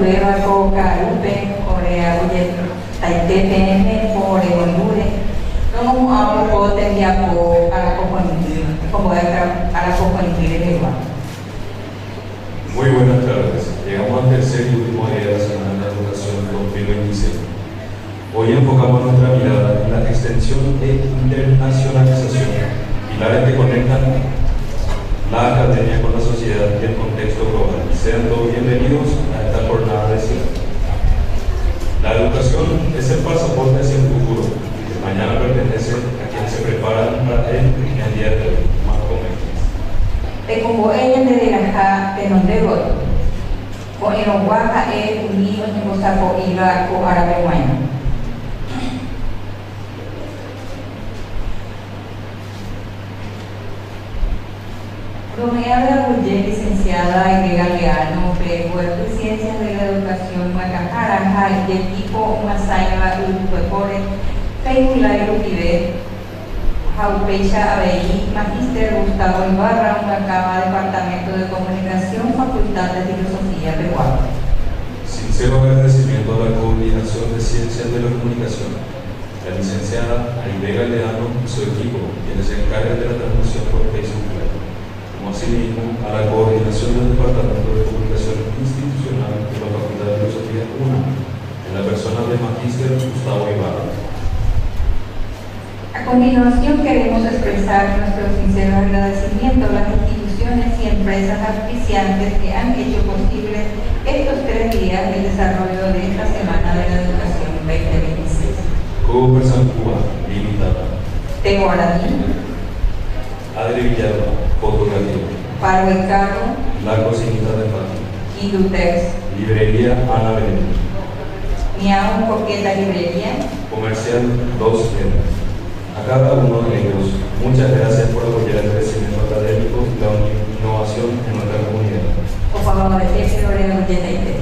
Leva Coca Lupe, Corea, Oye, TPM, Ore, Honduras. No hago tendría para como a la poco en Muy buenas tardes. Llegamos al tercer y último día de la Semana de la Educación 2026. Hoy enfocamos nuestra mirada en la extensión e internacionalización, pilares que conectan la academia con la sociedad y el contexto global. Sean todos bienvenidos a esta jornada de cierre. La educación es el pasaporte hacia el futuro, que mañana pertenece a quienes se preparan para él en el día de hoy. Como ella de la de donde voy, con el Oaxaca es unido en Costa Rica con árabe bueno. Romeada Bulle, licenciada en Galeano, Puerto y Ciencias de la Educación, Macajara, y equipo Masaya, Uruguay, Feigula y Ruquibe, Jaupecha Abelí, Magíster Gustavo Ibarra, Uncacaba, Departamento de Comunicación, Facultad de Filosofía, Peruano. Sincero agradecimiento a la Coordinación de Ciencias de la Comunicación, la licenciada Aide Galeano y su equipo, quienes se encargan de la transmisión por Facebook Live, como asimismo a la Coordinación del Departamento de Comunicación Institucional de la Facultad de Filosofía 1, en la persona de Magíster Gustavo Ibarra. A continuación queremos expresar nuestro sincero agradecimiento a las instituciones y empresas auspiciantes que han hecho posible estos 3 días del desarrollo de esta Semana de la Educación 2026. Cuba Cuba, Limitada. Teo Aradín. Adri Villalba, Fotografía. Paro Ricardo. La Cocinita de Fátima. Indutex. Librería Ana Belén. Miau Coqueta Librería. Comercial 2 Tiendas. A cada uno de ellos, muchas gracias por apoyar el crecimiento académico y la innovación en nuestra comunidad. Por favor, ese horario de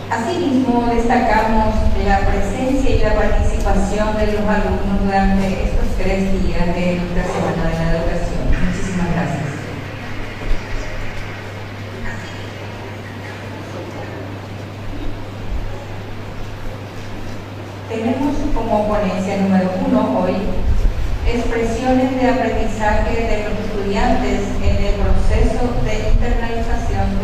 Asimismo, destacamos la presencia y la participación de los alumnos durante estos 3 días de nuestra Semana de la Educación. Muchísimas gracias. Tenemos como ponencia número 1 hoy expresiones de aprendizaje de los estudiantes en el proceso de internalización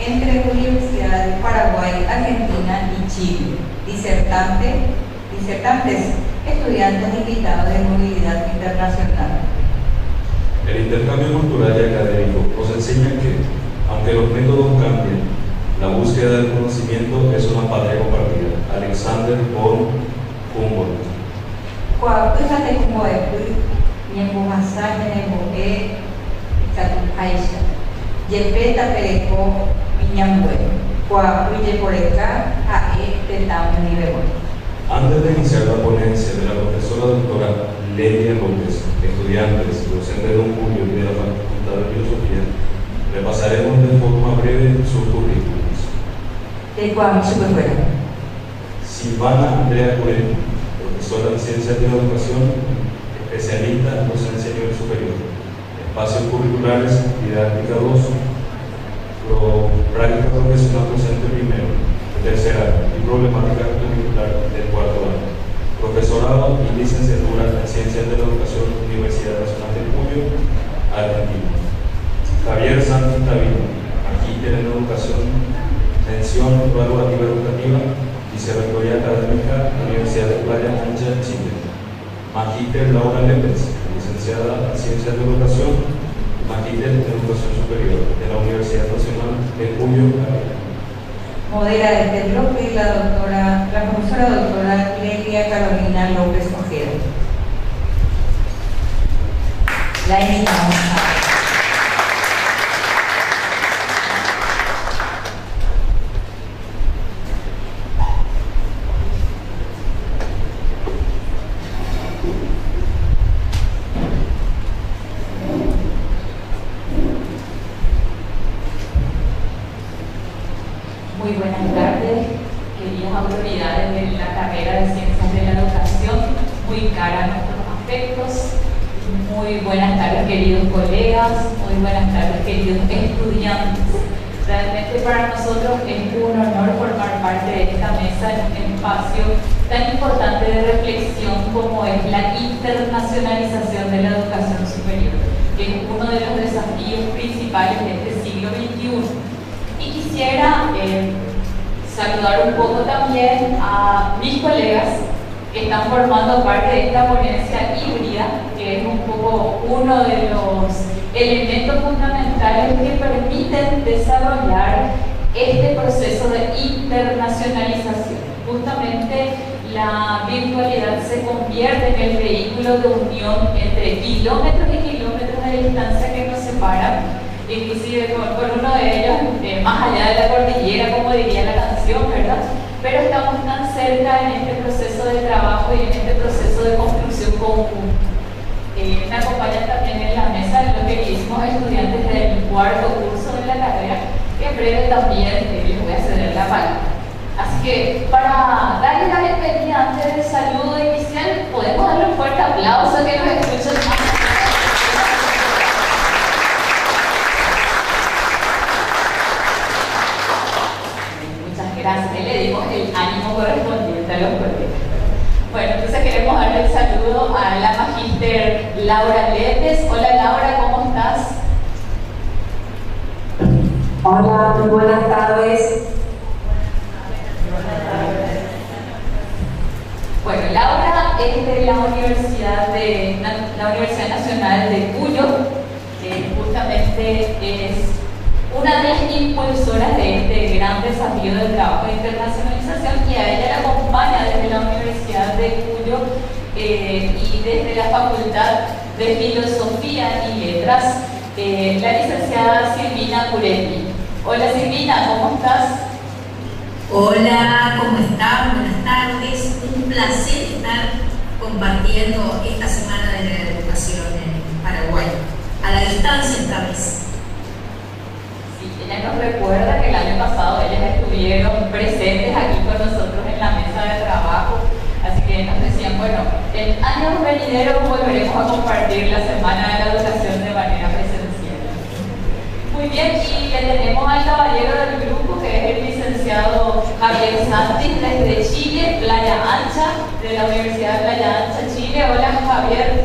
entre universidades de Paraguay, Argentina y Chile. Disertantes, estudiantes invitados de movilidad internacional. El intercambio cultural y académico nos enseña que, aunque los métodos cambien, la búsqueda del conocimiento es una patria compartida. Alexander von Humboldt. Fíjate cómo es, Niembo Hassan, Niembo Catupaisha, Yepeta Pereco, Miñambue, Cuahuille Poreca, Ae, Tetao, Nivebo. Antes de iniciar la ponencia de la profesora doctora Lelia López, estudiantes, docentes de Don Julio y de la Facultad de Filosofía, repasaremos de forma breve sus currículos. Silvana Andrea Curén, profesora de Ciencias de la Educación, especialista en docencia a nivel superior, espacios curriculares, didáctica 2, práctica profesional docente primero, tercer año y problemática curricular del 4º año, profesorado y licenciatura en Ciencias de la Educación, Universidad Nacional de Cuyo, Argentina. Javier Santos Tavino, magíster en Educación, mención evaluativa educativa, vicerrectoría académica, Universidad de Playa Ancha, Chile. Magíster Laura Lépez, licenciada en Ciencias de Educación, magíster en Educación Superior de la Universidad Nacional de Cuyo, Argentina. Modera este bloque la profesora doctora Lelia Carolina López Ojeda. La invitamos a... Muy buenas tardes, queridas autoridades de la carrera de Ciencias de la Educación, muy cara a nuestros afectos, Muy buenas tardes, queridos colegas, muy buenas tardes, queridos estudiantes. Realmente para nosotros es un honor formar parte de esta mesa en un espacio tan importante de reflexión como es la internacionalización de la educación superior, que es uno de los desafíos principales de este siglo XXI. Y quisiera saludar un poco también a mis colegas que están formando parte de esta ponencia híbrida, que es un poco uno de los elementos fundamentales que permiten desarrollar este proceso de internacionalización. Justamente la virtualidad se convierte en el vehículo de unión entre kilómetros y kilómetros de distancia que nos separan, inclusive con uno de ellos más allá de la cordillera, como diría la canción, ¿verdad? Pero estamos tan cerca en este proceso de trabajo y en este proceso de construcción conjunta. Me acompañan también en la mesa los queridísimos estudiantes del cuarto curso de la carrera, que en breve también les voy a ceder la palabra. Así que para darles la bienvenida antes del saludo inicial, podemos darle un fuerte aplauso que nos escuchen más. Muchas gracias, le dimos el ánimo correspondiente a los colegas. Bueno, entonces queremos darle el saludo a la magíster Laura Letes. Hola Laura, ¿cómo estás? Hola, muy buenas tardes. Bueno, Laura es de la Universidad Nacional de Cuyo, que justamente es una de las impulsoras de este gran desafío del trabajo de internacionalización, y a ella la acompaña desde la Universidad de Cuyo y desde la Facultad de Filosofía y Letras, la licenciada Silvina Curelli. Hola Silvina, ¿cómo estás? Hola, ¿cómo están? Buenas tardes. Un placer estar compartiendo esta Semana de la Educación en Paraguay, a la distancia esta vez. Sí, ella nos recuerda que el año pasado ellas estuvieron presentes aquí con nosotros en la mesa de trabajo, así que nos decían, bueno, en años venideros volveremos a compartir la Semana de la Educación de manera presencial. Muy bien, y le tenemos al caballero del grupo, que es el licenciado Javier Santis, desde Chile, Playa Ancha, de la Universidad de Playa Ancha, Chile. Hola Javier,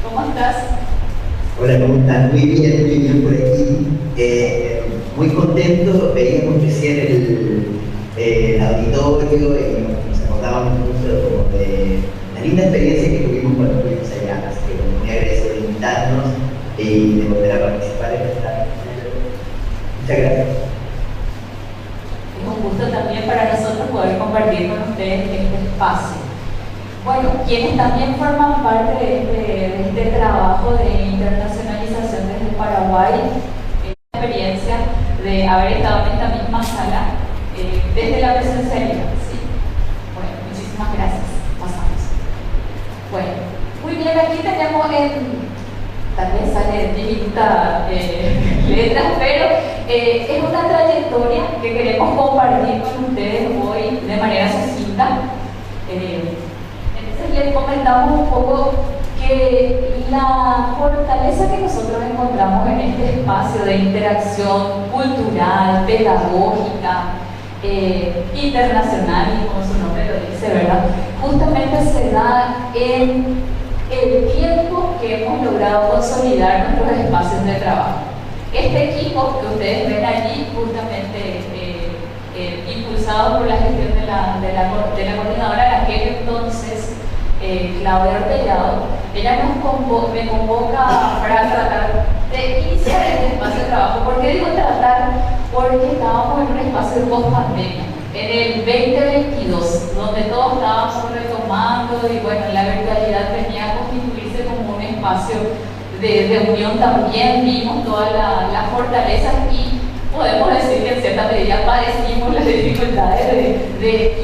¿cómo estás? Hola, ¿cómo están? Muy bien por aquí. Muy contento, veíamos recién el auditorio y nos acordábamos mucho de la linda experiencia que tuvimos cuando estuvimos allá, así que muy agradecido de invitarnos y de volver a participar en esta. Muchas gracias. Es un gusto también para nosotros poder compartir con ustedes este espacio. Bueno, quienes también forman parte de este trabajo de internacionalización desde Paraguay, la experiencia de haber estado en esta misma sala desde la presencialidad. ¿Sí? Bueno, muchísimas gracias. Pasamos. Bueno, muy bien, aquí tenemos tal vez sale diminuta letras, pero es una trayectoria que queremos compartir con ustedes hoy de manera sucinta. Entonces les comentamos un poco que la fortaleza que nosotros encontramos en este espacio de interacción cultural, pedagógica, internacional, como su nombre lo dice, ¿verdad? Justamente se da en el tiempo que hemos logrado consolidar nuestros espacios de trabajo. Este equipo que ustedes ven allí, justamente impulsado por la gestión de la coordinadora de aquel entonces, Claudia Ortellado, ella me convoca para tratar de iniciar este espacio de trabajo. ¿Por qué digo tratar? Porque estábamos en un espacio de post-pandemia, en el 2022, donde todos estábamos retomando y bueno, la virtualidad venía a constituirse como un espacio de unión también, vimos todas las fortalezas y podemos decir que en cierta medida padecimos las dificultades de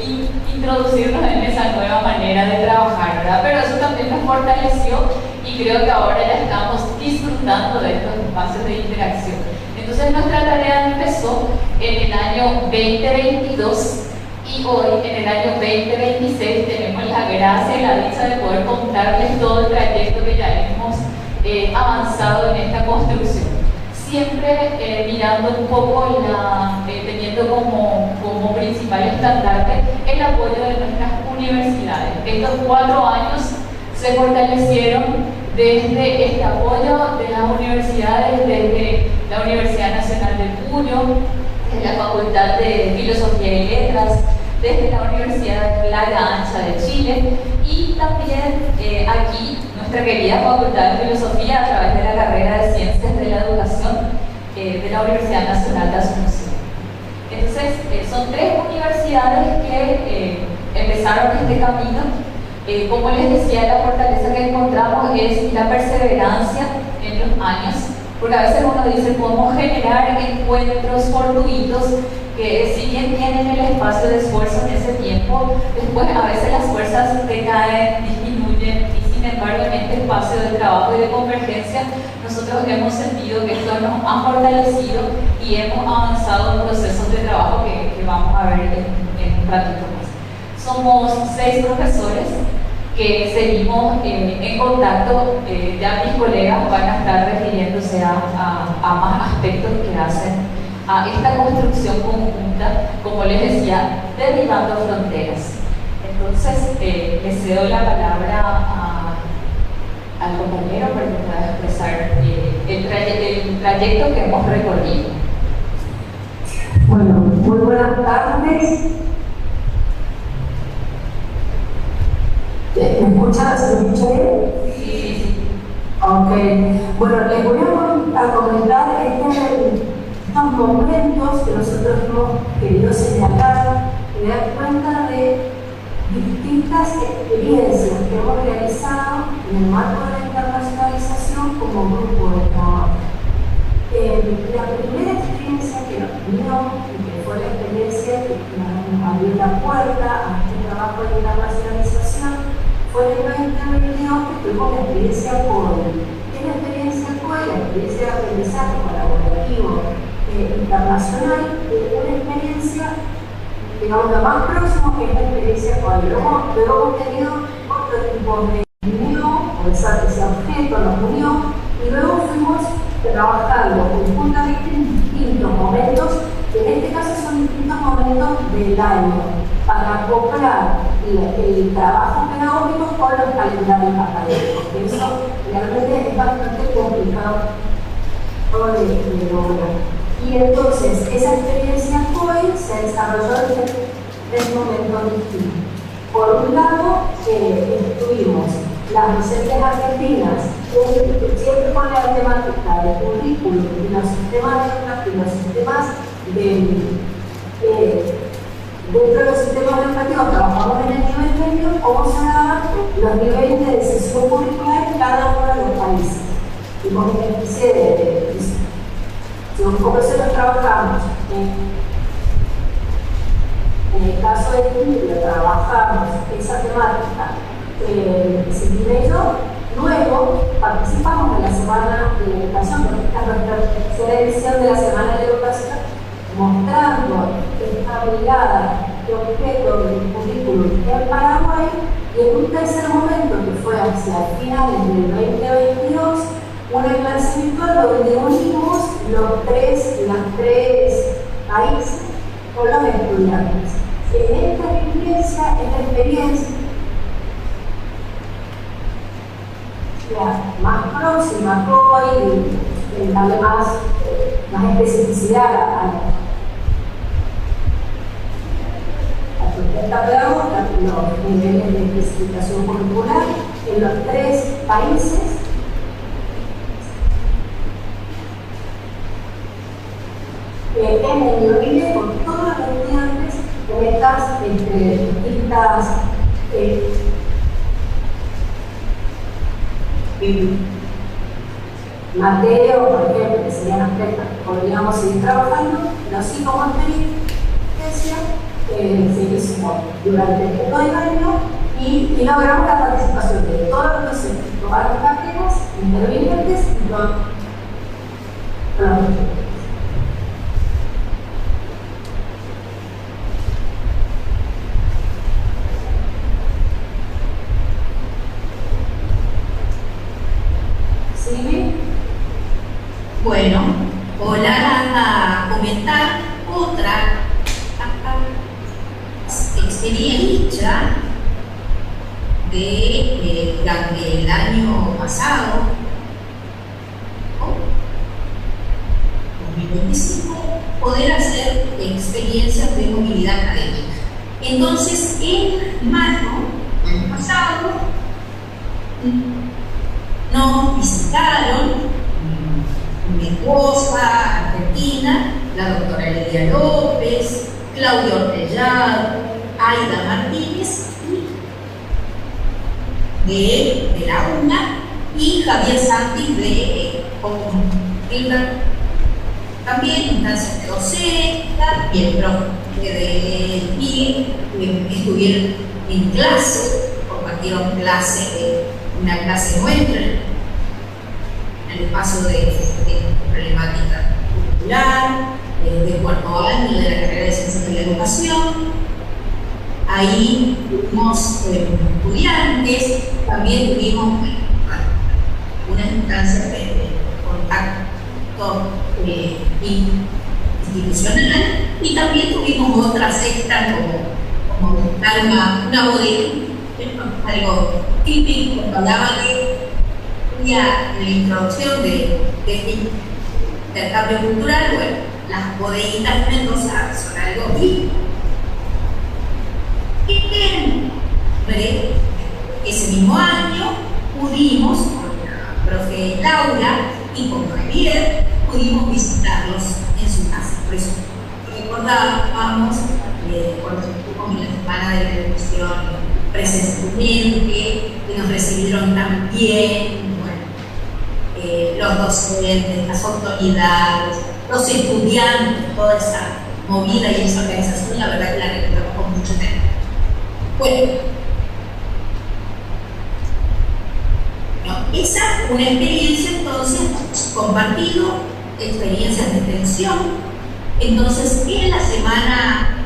introducirnos en esa nueva manera de trabajar, ¿verdad? Pero eso también nos fortaleció y creo que ahora ya estamos disfrutando de estos espacios de interacción. Entonces nuestra tarea empezó en el año 2022 y hoy, en el año 2026, tenemos la gracia y la dicha de poder contarles todo el trayecto que ya hemos avanzado en esta construcción. Siempre mirando un poco, teniendo como principal estandarte el apoyo de nuestras universidades. Estos 4 años se fortalecieron desde este apoyo de las universidades, desde la Universidad Nacional del Puyo, desde la Facultad de Filosofía y Letras, desde la Universidad Playa Ancha de Chile y también aquí nuestra querida Facultad de Filosofía a través de la carrera de Ciencias de la Educación de la Universidad Nacional de Asunción. Entonces, son 3 universidades que empezaron este camino. Como les decía, la fortaleza que encontramos es la perseverancia en los años, porque a veces uno dice, podemos generar encuentros fortuitos que si bien tienen el espacio de esfuerzo en ese tiempo, después a veces las fuerzas decaen, disminuyen y sin embargo en este espacio de trabajo y de convergencia nosotros hemos sentido que esto nos ha fortalecido y hemos avanzado en procesos de trabajo que vamos a ver en un ratito más. Somos 6 profesores que seguimos en contacto. Ya mis colegas van a estar refiriéndose a más aspectos que hacen a esta construcción conjunta, como les decía, derribando fronteras. Entonces, le cedo la palabra al compañero para que pueda expresar el trayecto que hemos recorrido. Bueno, muy buenas tardes. ¿Me escuchan? ¿Se me escucha bien? Sí. Ok. Bueno, les voy a comentar estos momentos que nosotros hemos querido señalar y dar cuenta de distintas experiencias que hemos realizado en el marco de la internacionalización como grupo de trabajo. La primera experiencia que nos unió, y que fue la experiencia que nos abrió la puerta a este trabajo de internacionalización, fue en el 2022 que tuvimos la experiencia COE. ¿Qué es la experiencia COE? La experiencia de aprendizaje colaborativo internacional, una experiencia, digamos, lo más próximo que es la experiencia COE. Luego hemos tenido otro tipo de unión, o ese objeto nos unió, y luego fuimos trabajando conjuntamente en distintos momentos, que en este caso son distintos momentos del año, para acoplar el trabajo pedagógico con los calendarios académicos, que eso realmente es bastante complicado de lograr. Y entonces, esa experiencia COE se desarrolló en 3 momentos distintos. Por un lado, estuvimos las docentes argentinas, siempre con la temática de currículum y los sistemas dentro de los sistemas educativos trabajamos en el nivel medio, cómo se daban los niveles de decisión curricular en cada uno de los países. Y con una especie de si un profesor trabajamos en el caso de Chile, trabajamos esa temática Silvina y yo, luego participamos en la Semana de la Educación, porque esta es nuestra tercera edición de la Semana de la Educación, mostrando esta brigada de objeto del currículum en Paraguay, y en un tercer momento, que fue hacia finales del 2022, una clase virtual donde unimos los tres países con los estudiantes. En esta experiencia, más próxima, y darle más especificidad a la propuesta pedagógica, los niveles de especificación curricular en los 3 países. En el nivel con todos los estudiantes en estas distintas materias, por ejemplo, que serían aspectos que podríamos seguir trabajando, pero sí como experiencia se hizo durante todo el año y logramos la participación de todos los docentes, todas las carreras, intervinientes y todos los estudiantes. Silvi. Bueno, hola, a comentar otra experiencia durante el año pasado, 2025, poder hacer experiencias de movilidad académica. Entonces, en mayo del año pasado, nos visitaron mi esposa argentina, la doctora Lidia López, Claudio Ortellado, Aida Martínez de la UNA y Javier Santis de también instancias de docenta, miembros y estuvieron en clase, compartieron una clase nuestra en el espacio de problemática cultural, de cuarto año de la carrera de Ciencias de la Educación. Ahí tuvimos estudiantes, también tuvimos unas instancias de contacto institucional y también tuvimos otras extras como dar una bodega, algo típico cuando hablaba de la introducción de este intercambio cultural. Bueno, las bodeguitas Mendoza son algo típico. Ese mismo año pudimos, con la profe Laura y con Javier, pudimos visitarlos en su casa. Por eso recordábamos cuando estuvimos en la Semana de la Educación presencialmente, que nos recibieron tan bien, los docentes, las autoridades, los estudiantes, toda esa movida y esa organización, la verdad que la recordamos con mucho tiempo. Bueno, esa es una experiencia, entonces, compartido, experiencias de extensión. Entonces, en la semana,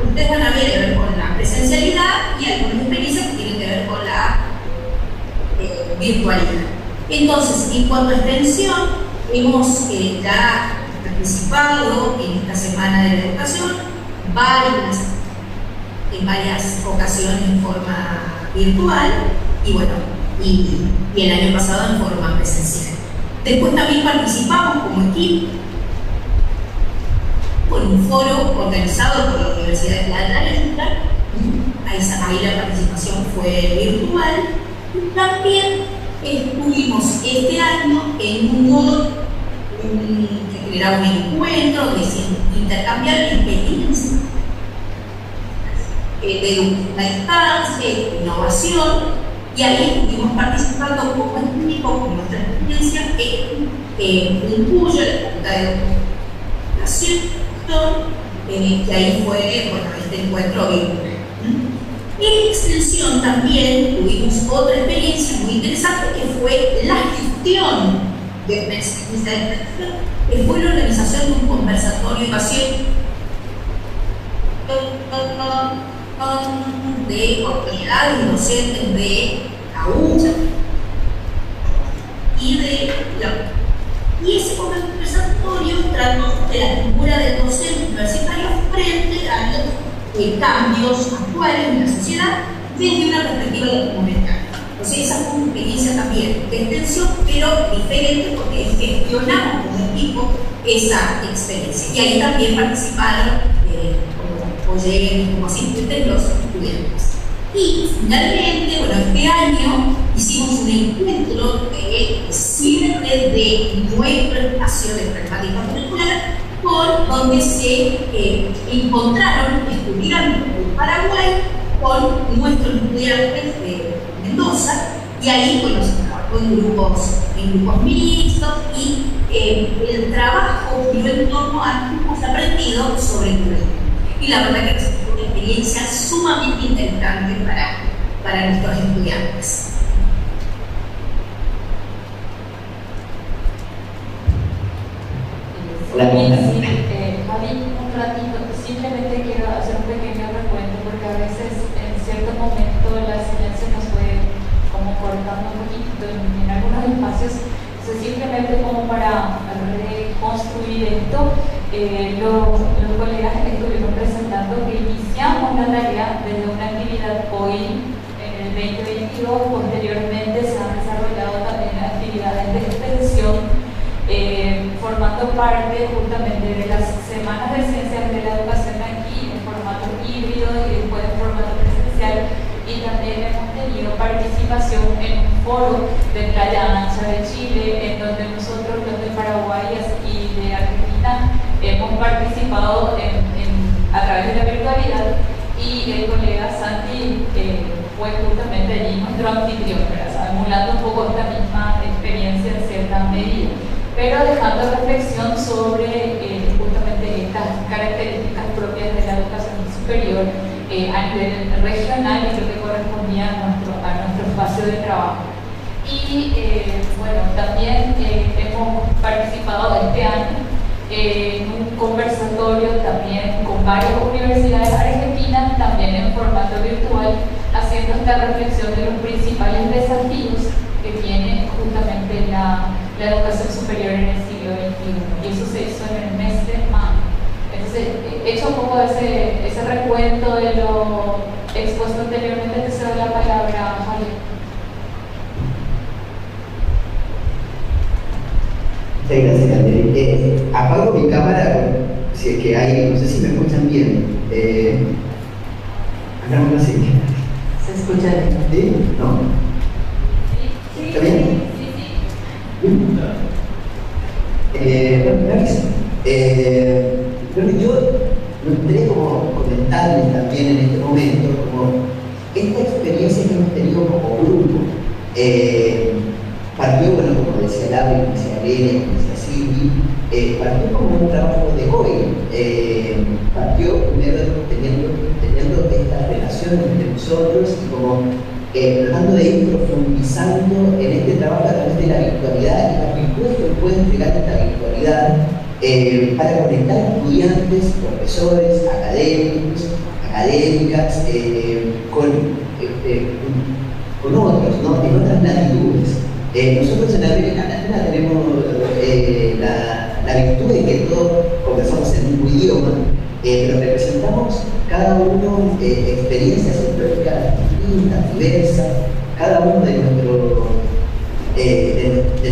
ustedes van a ver con la presencialidad y algunas experiencias que tienen que ver con la virtualidad. Entonces, en cuanto a extensión, hemos ya participado en esta Semana de la Educación en varias ocasiones en forma virtual y bueno, y el año pasado en forma presencial. Después también participamos como equipo con un foro organizado por la Universidad de La Lenta. Ahí la participación fue virtual. Y también estuvimos este año en un modo que era un encuentro de intercambiar experiencias de educación a distancia, innovación, y ahí estuvimos participando como equipo, con nuestra experiencia que incluye la Facultad de Educación, que ahí fue este encuentro virtual. En extensión también tuvimos otra experiencia muy interesante que fue la gestión de una experiencia de extensión, que fue la organización de un conversatorio de educación de autoridades y docentes de la UCHA y ese conversatorio trató de la figura del docente universitario frente a los cambios actuales en la sociedad desde una perspectiva documental. Entonces esa fue una experiencia también de extensión, pero diferente porque gestionamos como equipo esa experiencia. Y ahí también participaron como asistentes los estudiantes. Y finalmente, bueno, este año hicimos un encuentro de cierre de nuestro espacio de problemática curricular, donde se encontraron estudiantes de Paraguay con nuestros estudiantes de Mendoza, y ahí bueno, se trabajó en grupos mixtos y el trabajo giró en torno a lo que hemos aprendido sobre el currículum. Y la verdad que fue una experiencia sumamente interesante para nuestros estudiantes. Javi, un ratito, simplemente quiero hacer un pequeño recuento porque a veces en cierto momento la silencio nos fue como cortando un poquito en algunos espacios espacios. Entonces, simplemente como para reconstruir esto, los colegas estuvieron presentando que iniciamos la tarea desde una actividad hoy en el 2022, posteriormente se han desarrollado también actividades de extensión, formando parte justamente de las semanas de ciencias de la educación aquí en formato híbrido y después en formato presencial, y también hemos tenido participación en un foro de Playa Ancha de Chile, en donde nosotros los de Paraguay y de Argentina hemos participado a través de la virtualidad, y el colega Santi fue justamente allí nuestro anfitrión, emulando un poco esta misma experiencia en cierta medida, pero dejando reflexión sobre justamente estas características propias de la educación superior a nivel regional y lo que correspondía a nuestro espacio de trabajo. Y bueno, también hemos participado este año en un conversatorio también con varias universidades argentinas, también en formato virtual, haciendo esta reflexión de los principales desafíos que tiene justamente la educación superior en el siglo XXI. Y eso se hizo en el mes de mayo. Entonces, hecho un poco ese recuento de lo expuesto anteriormente, te cedo la palabra, Javier. Muchas gracias, Andrés. Apago mi cámara, si es que hay, no sé si me escuchan bien. Hagamos así. ¿Se escucha bien? ¿Sí? ¿No? Sí, ¿Está bien? sí. Bueno, yo me gustaría como comentarles también en este momento como esta experiencia que hemos tenido como grupo. Partió, bueno, como decía Laura, como decía Elena, como decía Silvi, partió como un trabajo de hobby. Partió primero teniendo esta relación entre nosotros y como tratando de ir profundizando en este trabajo a través de la virtualidad y las virtudes que puede entregar esta virtualidad para conectar estudiantes, profesores, académicos, académicas, con otros, ¿no? En otras latitudes. Nosotros en América Latina tenemos la virtud de que todos conversamos en un idioma, pero representamos cada uno experiencias históricas distintas, diversas, cada uno de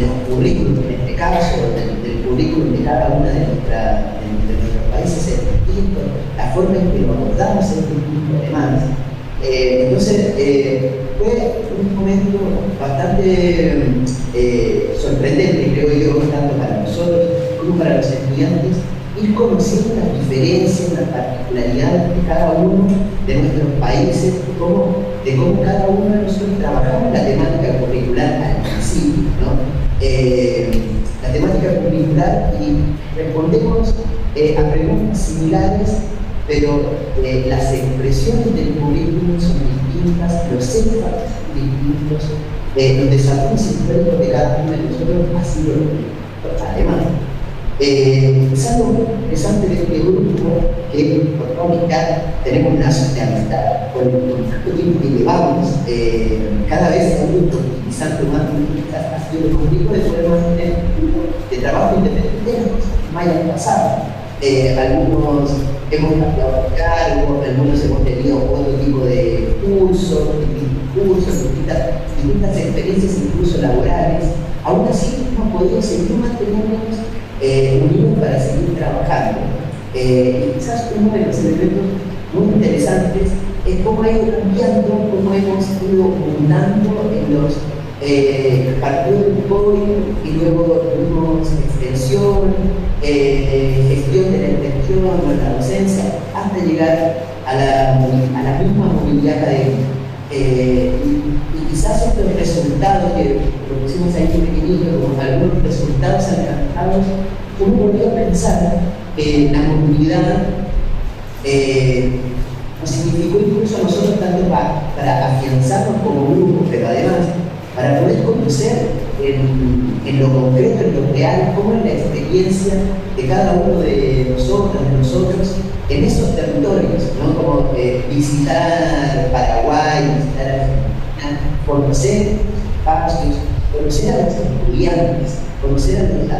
los currículos, en este caso, del currículum de cada una de nuestros países es distinto, la forma en que lo abordamos es distinto además. Entonces, fue un momento bastante sorprendente, creo yo, tanto para nosotros como para los estudiantes, ir conociendo las diferencias, las particularidades de cada uno de nuestros países, de cómo cada uno de nosotros trabajamos la temática curricular al principio, ¿no? La temática curricular, y respondemos a preguntas similares, pero las expresiones del currículum son distintas, los énfasis son distintos, los desarrollos históricos de cada uno de nosotros ha sido además. Es algo muy interesante de este grupo que por comunicar tenemos lazos de amistad con tanto tiempo que llevamos, cada vez se han ido utilizando más ha sido el conmigo de poder mantener de trabajo independiente que me hayan pasado. Algunos hemos cambiado de cargo, algunos hemos tenido otro tipo de cursos, distintas experiencias, incluso laborales. Aún así, hemos podido seguir manteniéndonos unidos para seguir trabajando. Y quizás uno de los elementos muy interesantes es cómo ha ido cambiando, cómo hemos ido mutando en los partidos del código, y luego tuvimos extensión, gestión de la extensión, la docencia, hasta llegar a la misma movilidad académica. Y quizás estos resultados que propusimos ahí muy pequeñitos, como algunos resultados alcanzados, uno podría pensar que la movilidad nos significó incluso a nosotros tanto para afianzarnos como grupo, pero además para poder conocer en lo concreto, en lo real, cómo es la experiencia de cada uno de nosotros en esos territorios, ¿no? Como visitar Paraguay, visitar Argentina, conocer espacios, conocer a los estudiantes, conocer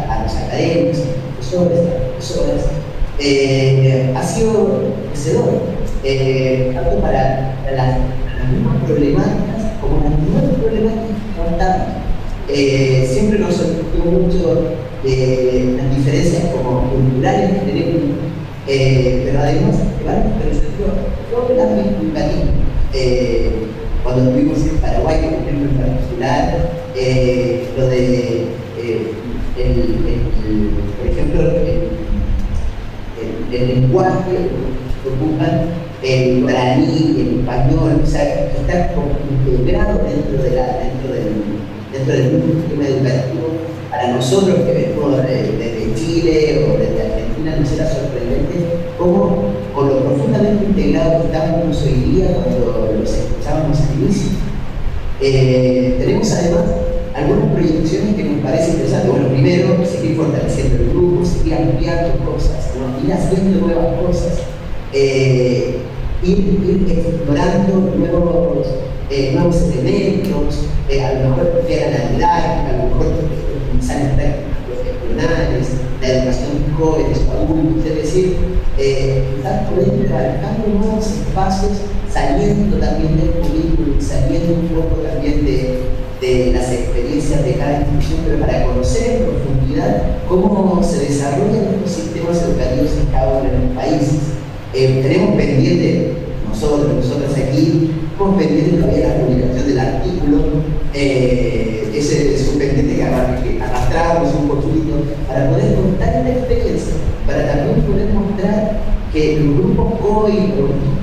a los académicos, profesores, profesoras, ha sido enriquecedor, tanto para las mismas problemáticas como las nuevas problemáticas que afrontamos. Siempre nos sorprendió mucho las diferencias como culturales que tenemos, pero además todo el ámbito educativo. Cuando estuvimos en Paraguay, por ejemplo, en particular, lo de, por ejemplo, el lenguaje que ocupan el guaraní, el español, o sea, está integrado dentro del mismo sistema educativo. Para nosotros que venimos desde Chile o desde Argentina nos era sorprendente cómo, con lo profundamente integrado que estábamos hoy día cuando los escuchábamos al inicio. Tenemos además algunas proyecciones que nos parecen interesantes. Bueno, primero, seguir fortaleciendo el grupo, seguir ampliando cosas, ¿no? Ir haciendo nuevas cosas, ir explorando nuevos elementos, a lo mejor de analizar, a lo mejor utilizar técnicas profesionales, la educación de jóvenes o adultos, es decir, estar por ahí trabajando nuevos espacios, saliendo también del currículum, saliendo un poco también de las experiencias de cada institución, pero para conocer en profundidad cómo se desarrollan estos sistemas educativos en cada uno de los países. Tenemos pendiente, nosotros aquí, tenemos pendiente todavía la publicación del artículo, ese es un pendiente que arrastramos un poquito para poder contar la experiencia, para también poder mostrar que los grupos COI,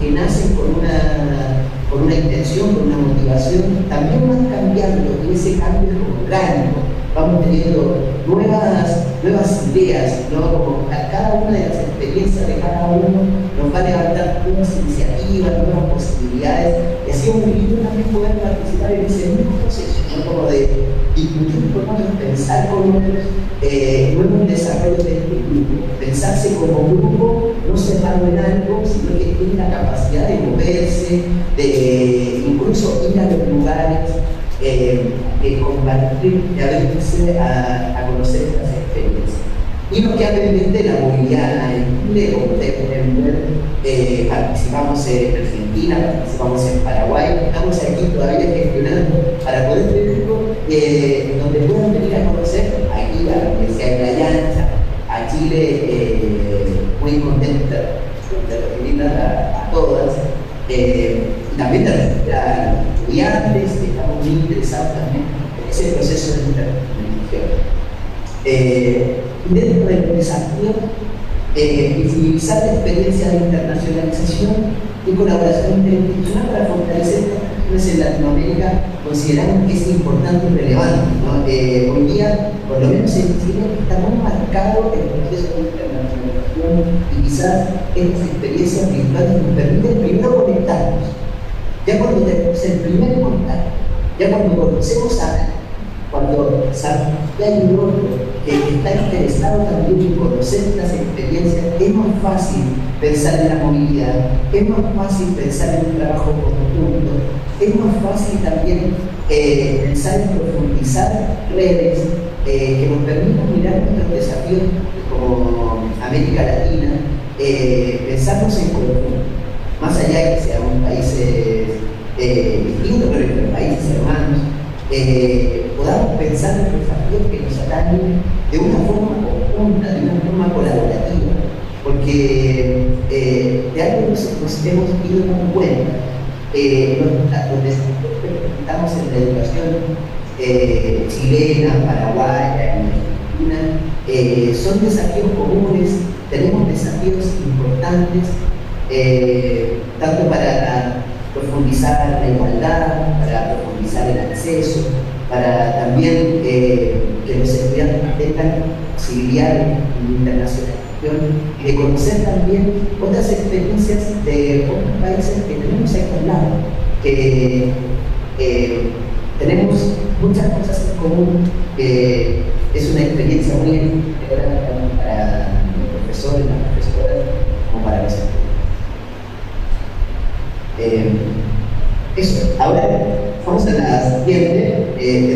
que nacen con una intención, con una motivación, también van cambiando, y ese cambio es orgánico. Vamos teniendo nuevas ideas, ¿no? Como cada una de las experiencias de cada uno nos va a levantar nuevas iniciativas, nuevas posibilidades, y así es muy lindo también poder participar en ese mismo proceso, ¿no? Como de discutir con otros, pensar con otros, nuevos desarrollos de este grupo, pensarse como grupo, no cerrado en algo, sino que tiene la capacidad de moverse, de incluso ir a los lugares, de compartir, de abrirse a conocer estas experiencias. Y lo que ha pendiente la movilidad en Chile, como ustedes pueden ver, participamos en Argentina, participamos en Paraguay, estamos aquí todavía gestionando para poder tenerlo donde puedan venir a conocer aquí a la Universidad de La Llana, a Chile, muy contenta de recibirlas a todas. Y también de recibir a los estudiantes, que estamos muy interesados también en ese proceso de intercomunicación. Dentro del desafío, visibilizar la experiencia de internacionalización y colaboración interinstitucional para fortalecer las relaciones en Latinoamérica, consideramos que es importante y relevante, ¿no? Hoy día, por lo menos en Chile, está muy marcado el proceso de internacionalización y quizás estas experiencias virtuales nos permiten primero conectarnos. Ya cuando tenemos el primer contacto, ya cuando conocemos a alguien, cuando sabemos que hay un otro que está interesado también en conocer estas experiencias, es más fácil pensar en la movilidad, es más fácil pensar en un trabajo conjunto, es más fácil también pensar en profundizar redes que nos permitan mirar nuestros desafíos como América Latina, pensarnos en conjunto, más allá de que seamos países distintos, pero entre países hermanos. Podamos pensar en los desafíos que nos atañen de una forma conjunta, de una forma colaborativa, porque de algo nos hemos ido dando cuenta. Los desafíos que presentamos en la educación chilena, paraguaya, en Argentina, son desafíos comunes, tenemos desafíos importantes, tanto para profundizar la igualdad, para profundizar el acceso, para también que los estudiantes tengan posibilidad de internacionalización y de conocer también otras experiencias de otros países que tenemos aquí al lado, que tenemos muchas cosas en común, que es una experiencia muy enriquecedora tanto para los profesores, las profesoras, como para los estudiantes. Eso. Ahora vamos a la siguiente,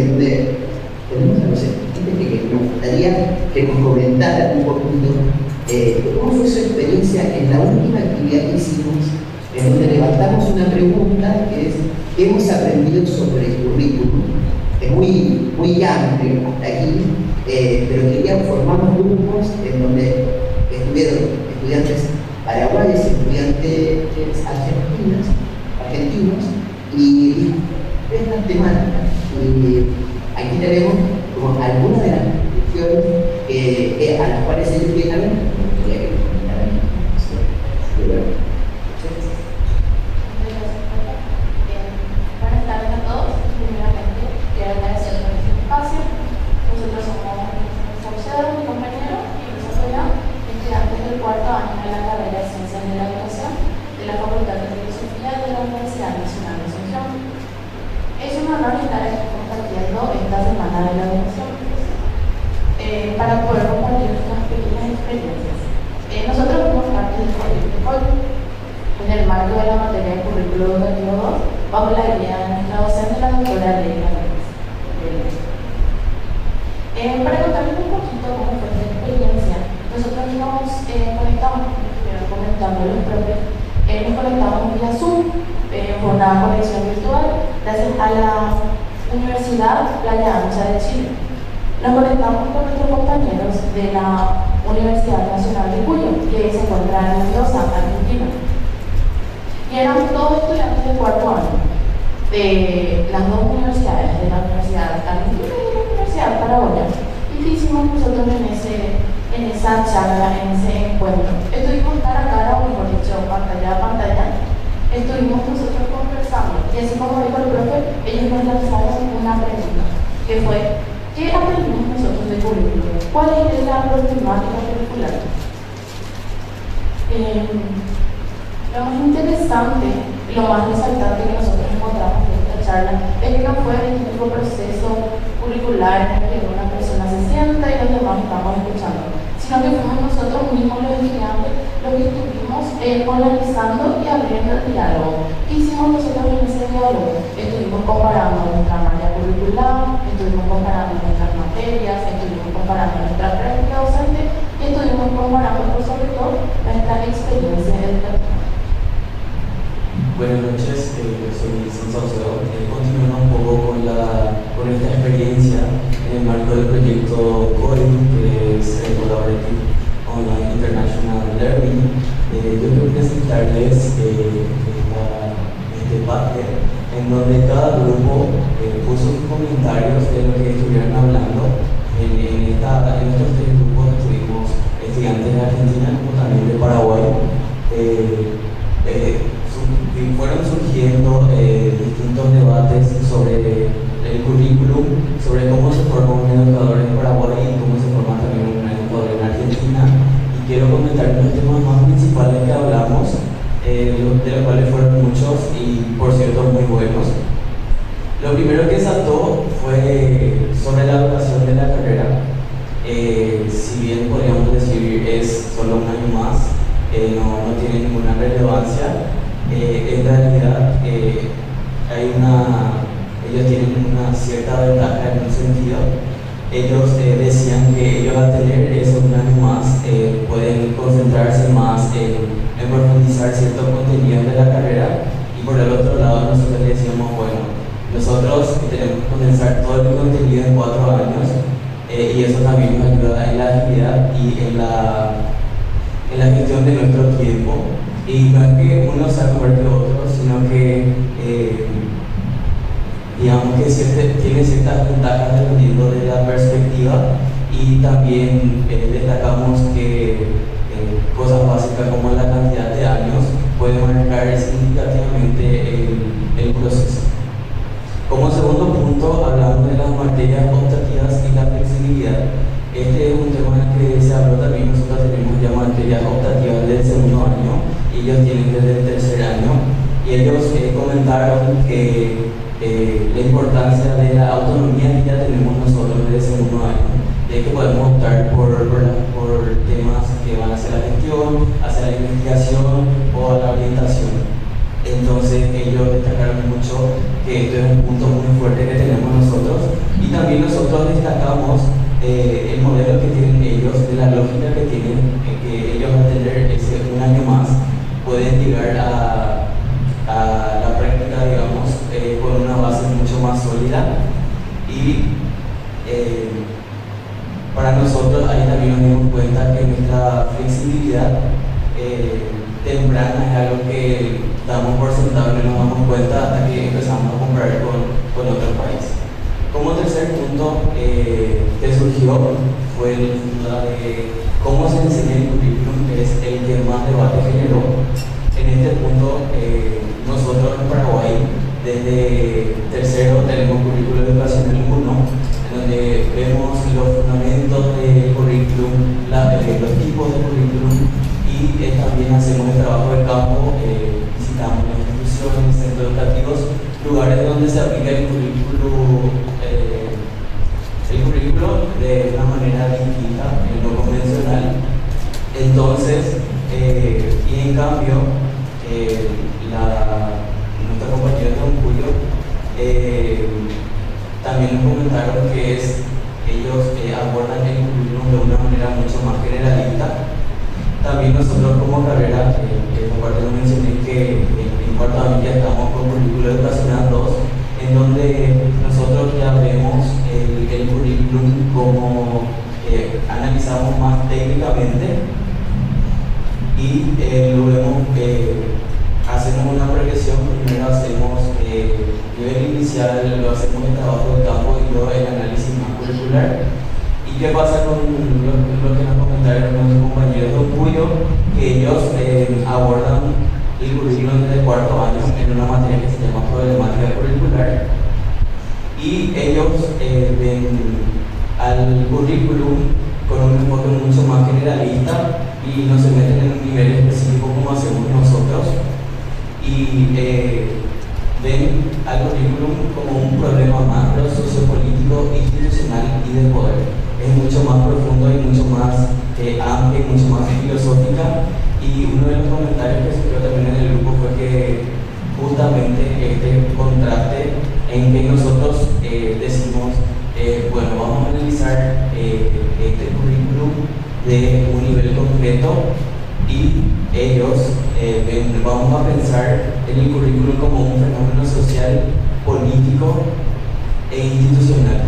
donde tenemos a los estudiantes que me gustaría que nos comentaran un poquito cómo fue su experiencia en la última actividad que hicimos, en donde levantamos una pregunta que es: ¿qué hemos aprendido sobre el currículum? Es muy amplio hasta aquí, pero formamos grupos en donde estuvieron estudiantes paraguayos, estudiantes argentinos y estas temáticas. Y aquí tenemos como algunas de las cuestiones a las cuales ellos llegaron. Buenas tardes a todos. Primeramente, quiero agradecer por este espacio. Nosotros somos Saucedo, mi compañero, y Rosa, estudiantes del cuarto año de la carrera de Ciencias de la Educación de la Facultad de Filosofía de la Universidad Nacional de Asunción. Es un honor estar aquí compartiendo esta semana de la educación para poder compartir nuestras pequeñas experiencias. Nosotros fuimos parte del proyecto COL en el marco de la materia de currículo educativo 2 bajo la guía de nuestra docente, la doctora Leila López. Para contarles un poquito cómo fue esta experiencia, nosotros nos conectamos, estuvieron comentando los profes, nos conectamos vía Zoom, por una conexión virtual, gracias a la Universidad Playa Ancha de Chile. Nos conectamos con nuestros compañeros de la Universidad Nacional de Cuyo, que se encuentra en Mendoza, Argentina. Y éramos todos estudiantes de cuarto año de las dos universidades, de la Universidad Argentina y de la Universidad Paraguaya. ¿Y qué hicimos nosotros en esa charla, en ese encuentro? Estuvimos cara a cara, o mejor dicho, pantalla a pantalla. Estuvimos nosotros conversando y así como dijo el profe, ellos nos lanzaron una pregunta, que fue: ¿qué aprendimos nosotros de currículum? ¿Cuál es la problemática curricular? Lo más interesante, lo más resaltante que nosotros encontramos en esta charla es que no fue el típico proceso curricular en el que una persona se sienta y los demás estamos escuchando, sino que fuimos nosotros mismos los estudiantes los que estuvimos polarizando y abriendo el diálogo. ¿Qué hicimos nosotros en ese diálogo? Estuvimos comparando nuestra malla curricular, estuvimos comparando nuestras materias, estuvimos comparando nuestra práctica docente y estuvimos comparando, por sobre todo, nuestra experiencia educativa. Buenas noches, soy Saucedo. Continuando un poco con esta experiencia en el marco del proyecto COIL, que es Collaborative Online International Learning. Yo quiero presentarles este paper en donde cada grupo puso sus comentarios de lo que estuvieron hablando. En estos tres grupos estuvimos estudiantes de Argentina como también de Paraguay. Fueron surgiendo distintos debates sobre el currículum, sobre cómo se forma un educador en Paraguay y cómo se forma también un educador en Argentina. Y quiero comentar los temas más principales que hablamos, de los cuales fueron muchos y por cierto muy buenos. Lo primero que saltó fue sobre la duración de la carrera. Si bien podríamos decir es solo un año más, no tiene ninguna relevancia. En realidad ellos tienen una cierta ventaja en un sentido. Ellos decían que ellos al tener eso un año más pueden concentrarse más en profundizar ciertos contenidos de la carrera, y por el otro lado nosotros decíamos, bueno, nosotros tenemos que condensar todo el contenido en 4 años, y eso también nos ayuda en la agilidad y en la gestión de nuestro tiempo. Y no es que uno sea mejor que otro, sino que digamos que tiene ciertas ventajas dependiendo de la perspectiva, y también destacamos que cosas básicas como la cantidad de años pueden marcar significativamente el proceso. Como segundo punto, hablamos de las materias optativas y la flexibilidad. Este es un tema en el que se habló también. Nosotros tenemos ya materias optativas del segundo año, y ellos tienen desde el tercer año, y ellos comentaron que la importancia de la autonomía que ya tenemos nosotros desde el segundo año, de que podemos optar por temas que van hacia la gestión, hacia la investigación o a la orientación. Entonces ellos destacaron mucho que esto es un punto muy fuerte que tenemos nosotros, y también nosotros destacamos el modelo que tienen ellos, de la lógica que tienen, que ellos van a tener un año más, pueden llegar a la práctica, digamos, con una base mucho más sólida. Y para nosotros ahí también nos dimos cuenta que nuestra flexibilidad temprana es algo que damos por sentado y nos damos cuenta hasta que empezamos a comparar con otros países. Como tercer punto que surgió fue la de cómo se enseña el currículum, que es el que más debate generó. En este punto, nosotros en Paraguay, desde tercero, tenemos currículo educacional 1, en donde vemos los fundamentos del currículum, los tipos de currículum, y también hacemos el trabajo de campo, visitamos las instituciones, centros educativos, lugares donde se aplica el currículo de una manera distinta, no convencional. Entonces, y en cambio, nuestra compañera Don Julio también nos comentaron que ellos abordan el currículum de una manera mucho más generalista. También nosotros como carrera, aparte lo mencioné que en cuarto año ya estamos con currículo educacional 2, en donde nosotros ya vemos el currículum como analizamos más técnicamente y lo vemos, hacemos una progresión. Primero hacemos nivel inicial, lo hacemos el trabajo de campo y luego el análisis más curricular. ¿Y qué pasa con lo que nos comentaron nuestros compañeros de Puyo? Que ellos abordan el currículum desde cuarto año en una materia que se llama problemática curricular, y ellos ven al currículum con un enfoque mucho más generalista y no se meten en un nivel específico como hacemos nosotros, y ven al currículum como un problema macro, sociopolítico, institucional y de poder. Es mucho más profundo y mucho más amplio y mucho más filosófica. Y uno de los comentarios que surgió también en el grupo fue que justamente este contraste en que nosotros decimos, bueno, vamos a analizar este currículum de un nivel concreto, y ellos vamos a pensar en el currículum como un fenómeno social, político e institucional.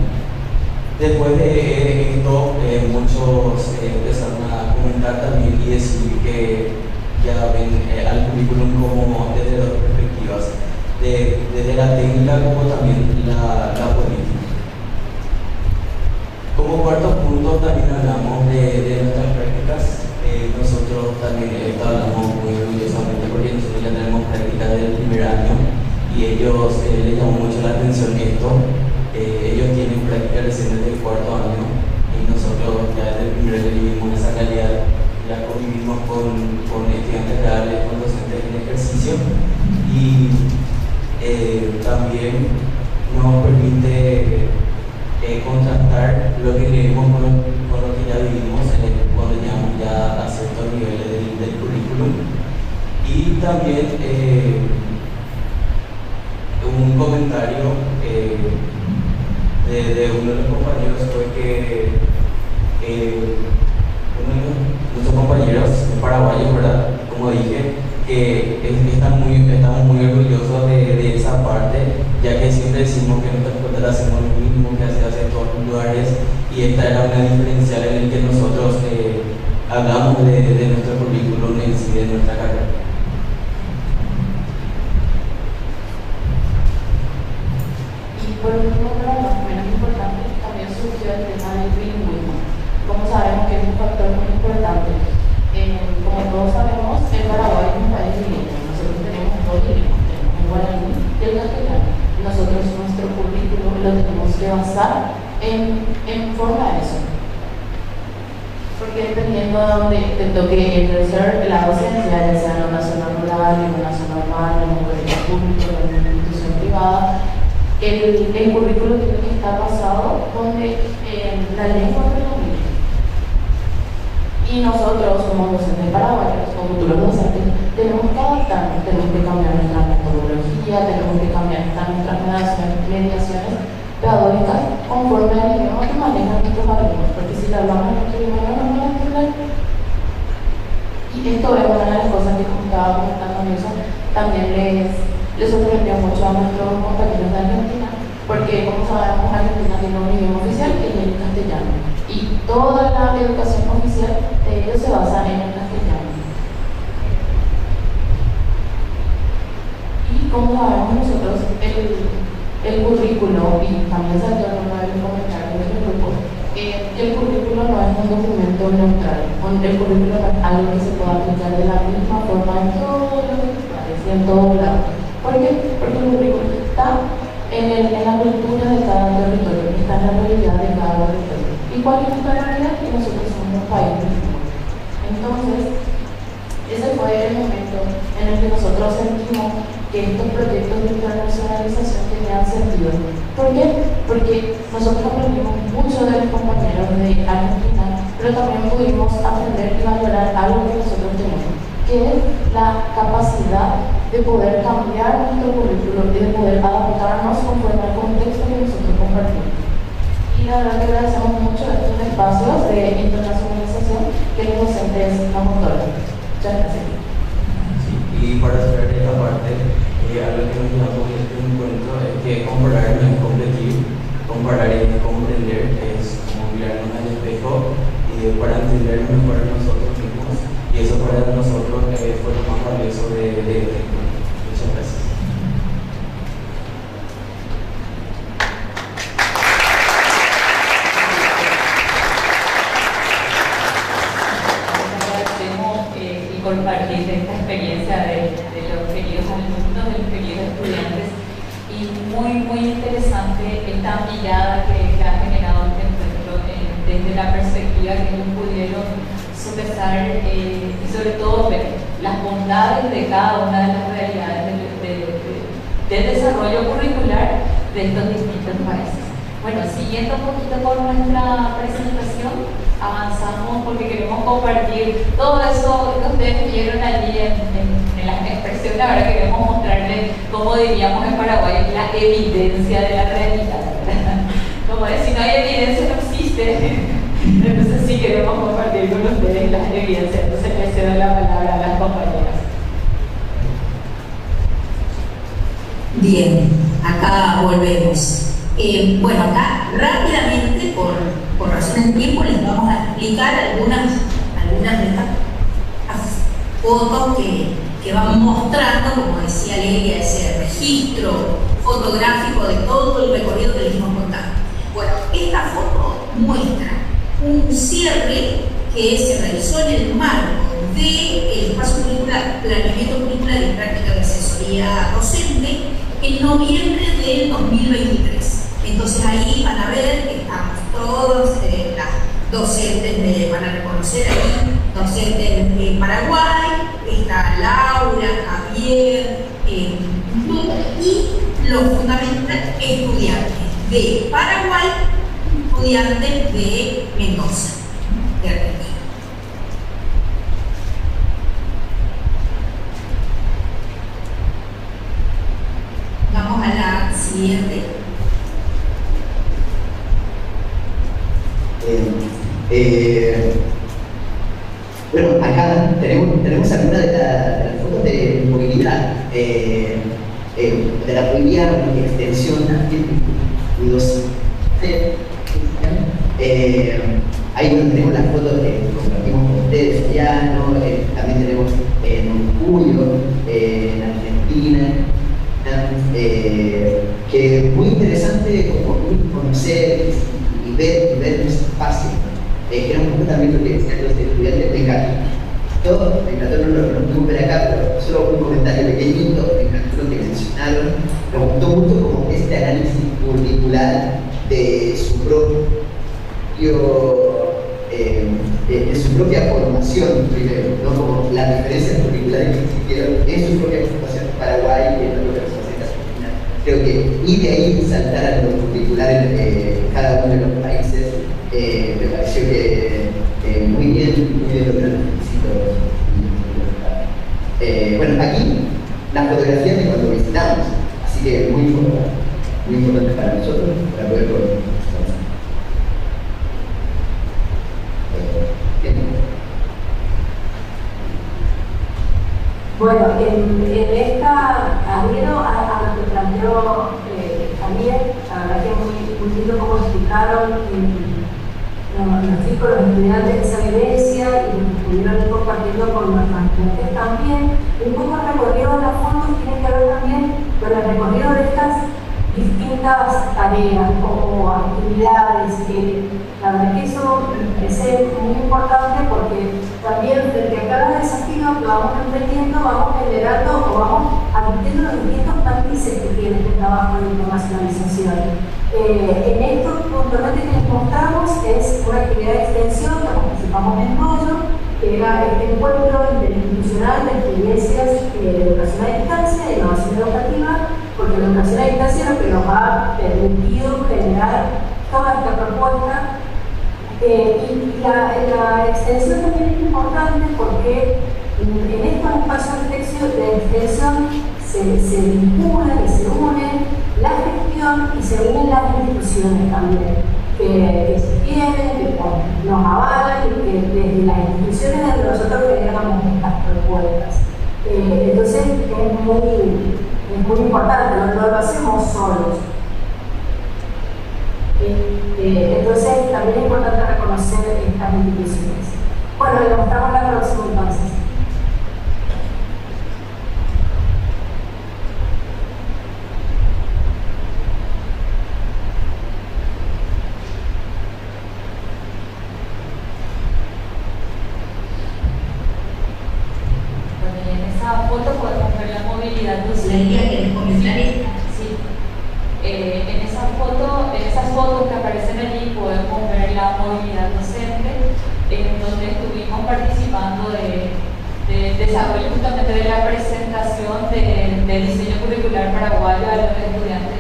Después de esto, muchos empezaron a comentar también y decir que ya ven al currículum como desde dos perspectivas, desde la técnica como también la política. Como cuarto punto también hablamos de nuestras prácticas. Nosotros también hablamos muy orgullosamente porque nosotros ya tenemos prácticas del primer año y ellos les llamó mucho la atención esto. Ellos tienen prácticas recién desde el cuarto año y nosotros ya desde el primer año vivimos esa calidad, ya convivimos con estudiantes reales, con docentes en ejercicio, y también nos permite contrastar lo que leemos con lo que ya vivimos cuando llegamos ya a ciertos niveles del currículum. Y también un comentario de uno de los compañeros fue que uno de nuestros compañeros paraguayos, ¿verdad? Como dije, que estamos muy orgullosos de esa parte, ya que siempre decimos que nuestra escuela hacemos lo mismo que se hace en todos los lugares, y esta era una diferencial en el que nosotros hablamos de nuestro currículum en sí, de nuestra carrera. Y por último, pero no menos importante, también surgió el tema del bilingüismo. Como sabemos que es un factor muy importante. Como todos sabemos, el Paraguay es un país bilingüe. Nosotros tenemos dos idiomas, tenemos el guaraní y el castellano. Nosotros nuestro currículum lo tenemos que basar en forma de eso. Porque dependiendo de donde te toque ejercer la docencia, ya sea en una zona rural, en una zona urbana, en un colegio público, en una institución privada, el currículum tiene que estar basado donde la lengua predomina. Y nosotros, como docentes paraguayos, como futuros docentes, tenemos que adaptarnos, tenemos que cambiar nuestra metodología, tenemos que cambiar nuestras mediaciones pedagógicas conforme y toda la educación oficial de ellos se basa en el castellano. Y como sabemos nosotros, el currículo, y también salió en uno de los comentarios del grupo, el currículo no es un documento neutral, el currículo no es algo que se pueda aplicar de la misma forma en todos los lugares y en todos lados. ¿Por qué? Porque el currículo está en la cultura de cada territorio, está en la realidad de cada territorio. ¿Y cuál es nuestra realidad? Que nosotros somos un país mismo. Entonces, ese fue el momento en el que nosotros sentimos que estos proyectos de internacionalización tenían sentido. ¿Por qué? Porque nosotros aprendimos mucho de los compañeros de Argentina, pero también pudimos aprender y valorar algo que nosotros tenemos, que es la capacidad de poder cambiar nuestro currículo y de poder adaptarnos conforme al contexto que nosotros compartimos. Y la verdad que agradecemos mucho estos espacios de internacionalización que los docentes nos otorgan. Muchas gracias. Y para cerrar esta parte, algo que nos llevamos de este encuentro es que comparar no es competir, comparar es comprender, es como mirarnos al espejo y para entendernos mejor a nosotros mismos, y eso para nosotros fue lo más valioso de este encuentro. Muchas gracias. Compartir esta experiencia de los queridos alumnos, de los queridos estudiantes, y muy interesante esta mirada que ha generado este encuentro desde la perspectiva que ellos pudieron sopesar y sobre todo ver las bondades de cada una de las realidades del desarrollo curricular de estos distintos países. Bueno, siguiendo un poquito con nuestra presentación, avanzamos porque queremos compartir todo eso que ustedes vieron allí en la expresión. Ahora queremos mostrarles, como diríamos en Paraguay, la evidencia de la realidad. Como es, si no hay evidencia no existe. Entonces sí queremos compartir con ustedes las evidencias. Entonces les cedo la palabra a las compañeras. Bien, acá volvemos. Bueno, acá rápidamente, por razones de tiempo, les vamos a explicar algunas de estas fotos que van mostrando, como decía Lelia, ese registro fotográfico de todo el recorrido que les hemos contado. Bueno, esta foto muestra un cierre que se realizó en el marco del espacio curricular, planeamiento curricular y práctica de asesoría docente en noviembre del 2023. Entonces ahí van a ver que estamos todos, las docentes, van a reconocer ahí, docentes de Paraguay, está Laura, Javier, y los fundamental estudiantes de Paraguay, estudiantes de Mendoza, de Argentina. Vamos a la siguiente. Bueno, acá tenemos algunas de las fotos de movilidad, de la movilidad y extensión y docente. Ahí tenemos las fotos que compartimos con ustedes ya, ¿no? También tenemos en Julio, en Argentina, que es muy interesante conocer y ver los espacios. Era un poco también lo que decían los estudiantes. Me encantó, no lo pude ver acá, pero solo un comentario pequeñito, me encantó lo que mencionaron. Me gustó mucho como este análisis curricular de su propia formación primero, ¿no? Como las diferencias curriculares que existieron en su propia formación en Paraguay y en la propia formación en Argentina. Creo que, y de ahí saltar a los curriculares en cada uno de los países, me pareció que muy bien logrado. Bueno, aquí las fotografías de cuando visitamos, así que muy importante para nosotros, para poder conocer. Bueno, en esta, adhiero a lo que planteó Javier, la verdad que muy lindo como explicaron la con los estudiantes esa vivencia y lo que pudieron ir compartiendo con nuestros estudiantes también. Un poco el recorrido de las fotos tiene que ver también con el recorrido de estas distintas tareas o actividades, que la verdad que eso me parece muy importante porque también frente a cada desafío que vamos emprendiendo vamos generando o vamos admitiendo los distintos matices que tiene este trabajo de internacionalización. En esto puntualmente que les mostramos es una actividad de extensión que participamos en Rollo, que era este encuentro interinstitucional de experiencias de educación a distancia e innovación educativa, porque la educación a distancia es lo que nos ha permitido generar toda esta propuesta. Y la extensión también es importante porque en estos espacios de extensión se vinculan y se unen la gestión y se unen las instituciones también, que se tienen, que nos avalan y que desde las instituciones donde nosotros generamos estas propuestas. Entonces es muy importante, no lo hacemos solos. Entonces también es importante reconocer estas instituciones. Bueno, le mostramos la próxima entonces. Foto podemos ver la movilidad docente. ¿Quieres comentar esta? Sí. En esas fotos que aparecen allí podemos ver la movilidad docente, en donde estuvimos participando de desarrollo justamente de la presentación de diseño curricular paraguayo a las estudiantes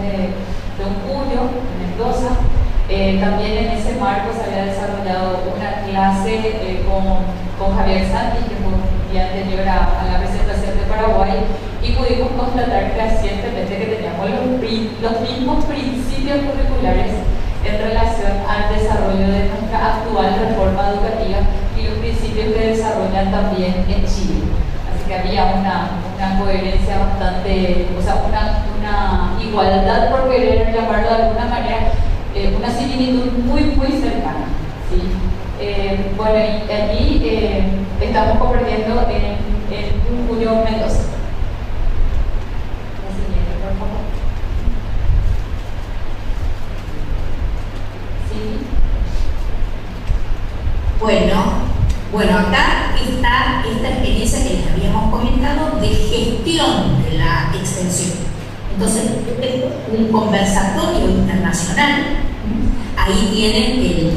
de Don Julio, de Mendoza. También en ese marco se había desarrollado una clase con Javier Santi, que fue día anterior a la presentación de Paraguay, y pudimos constatar recientemente que teníamos los mismos principios curriculares en relación al desarrollo de nuestra actual reforma educativa y los principios que desarrollan también en Chile. Así que había una coherencia bastante, o sea, una igualdad, por querer llamarlo de alguna manera, una similitud muy cercana, ¿sí? Bueno, y allí estamos compartiendo en Julio Mendoza. La siguiente, por favor. Sí. Bueno, acá está esta experiencia que les habíamos comentado de gestión de la extensión. Entonces, es un conversatorio internacional. Ahí tienen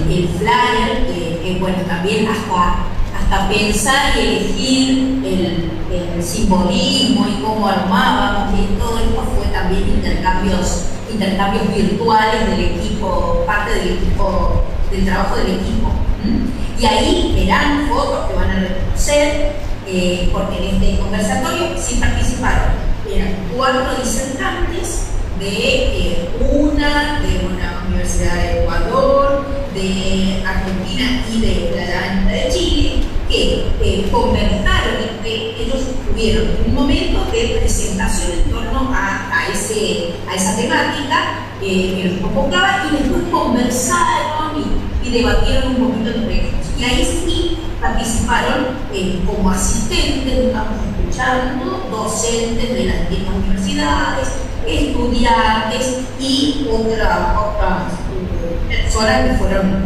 el flyer, que bueno, también hasta pensar y elegir el simbolismo y cómo armábamos, y todo esto fue también intercambios virtuales del equipo, parte del trabajo del equipo. Y ahí verán fotos que van a reconocer, porque en este conversatorio sí participaron. Eran 4 disertantes de una universidad de Ecuador, de Argentina y de la de Chile, que conversaron y que ellos tuvieron un momento de presentación en torno a esa temática que los convocaba, y después conversaron y debatieron un poquito entre ellos. Y ahí sí participaron como asistentes, estamos escuchando, docentes de las distintas universidades, estudiantes y otras personas que fueron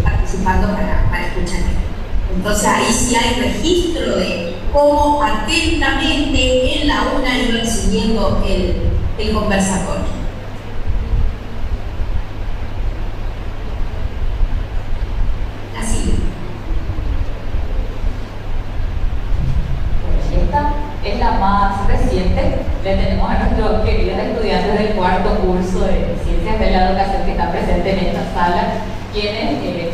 participando para escuchar. Entonces ahí sí hay registro de cómo atentamente en la una iban siguiendo el conversatorio. Así. Esta es la más reciente. Le tenemos a nuestros queridos estudiantes del 4º curso de Ciencias de la Educación que están presentes en esta sala,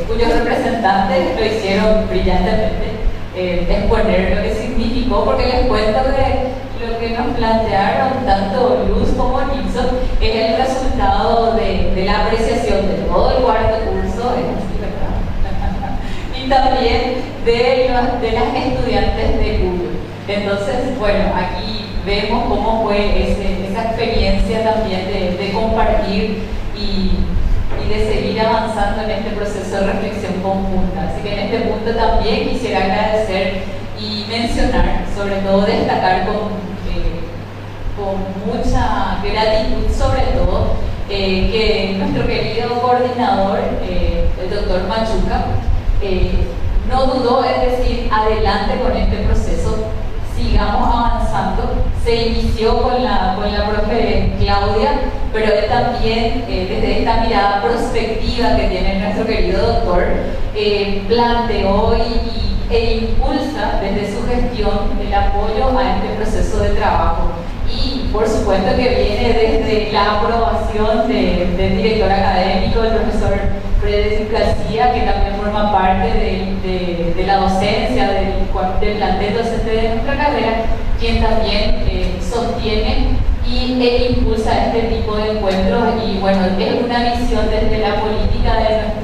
cuyos representantes lo hicieron brillantemente, exponer lo que significó, porque les cuento que lo que nos plantearon tanto Luz como Nilsson es el resultado de la apreciación de todo el 4º curso, y también de las estudiantes de Julio. Entonces, bueno, aquí vemos cómo fue esa experiencia también de compartir y y de seguir avanzando en este proceso de reflexión conjunta. Así que en este punto también quisiera agradecer y mencionar, sobre todo destacar con mucha gratitud, sobre todo, que nuestro querido coordinador, el doctor Machuca, no dudó en decir adelante con este proceso, sigamos avanzando. Se inició con la profe Claudia, pero él también, desde esta mirada prospectiva que tiene nuestro querido doctor, planteó e impulsa desde su gestión el apoyo a este proceso de trabajo. Y por supuesto que viene desde la aprobación del director académico, el profesor Frederick García, que también forma parte de la docencia, del plantel docente de nuestra carrera, quien también sostiene e impulsa este tipo de encuentros. Y bueno, es una visión desde la política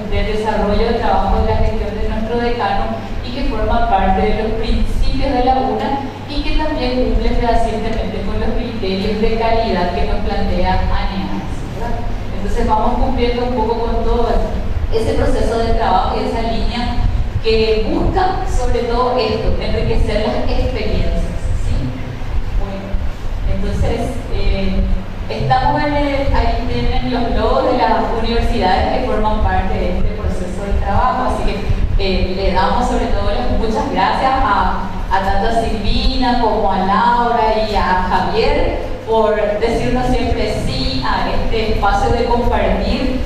del desarrollo del trabajo de la gestión de nuestro decano, y que forma parte de los principios de la UNA, y que también cumple fehacientemente con los criterios de calidad que nos plantea ANEAS, ¿verdad? Entonces vamos cumpliendo un poco con todo ese proceso de trabajo y esa línea que busca sobre todo esto, enriquecer las experiencias, ¿sí? Bueno, entonces estamos ahí tienen los logos de las universidades que forman parte de este proceso de trabajo, así que le damos sobre todo muchas gracias a tanto a Silvina como a Laura y a Javier por decirnos siempre sí a este espacio de compartir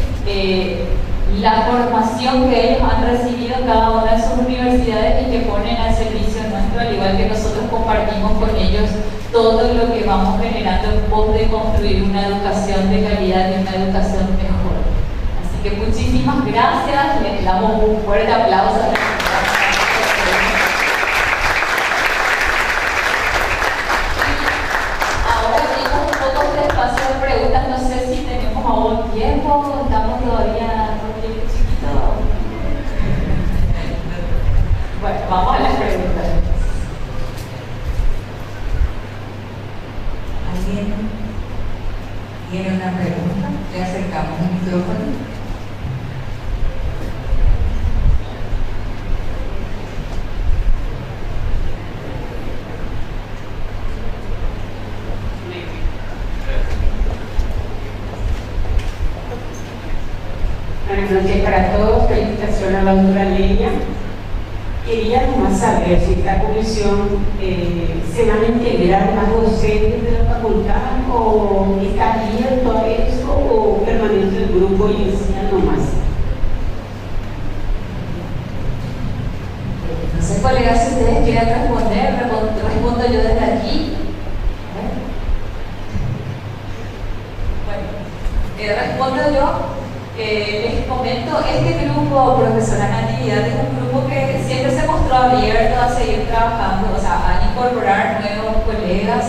la formación que ellos han recibido en cada una de sus universidades y que ponen al servicio nuestro, al igual que nosotros compartimos con ellos todo lo que vamos generando en pos de construir una educación de calidad y una educación mejor. Así que muchísimas gracias, les damos un fuerte aplauso a la preguntas, no sé si tenemos aún tiempo, estamos todavía con tiempo chiquito. Bueno, vamos a las preguntas. ¿Alguien tiene una pregunta? Le acercamos el micrófono. Buenas noches para todos, felicitaciones a la doctora Leia. Quería nomás saber si esta comisión se van a integrar más docentes de la facultad, o está abierto a eso, o permanece el grupo y enseñan nomás. No sé, colegas, si ustedes quieren responder, respondo yo desde aquí. Bueno, respondo yo. Les comento, este grupo, profesora Natividad, es un grupo que siempre se mostró abierto a seguir trabajando, o sea, a incorporar nuevos colegas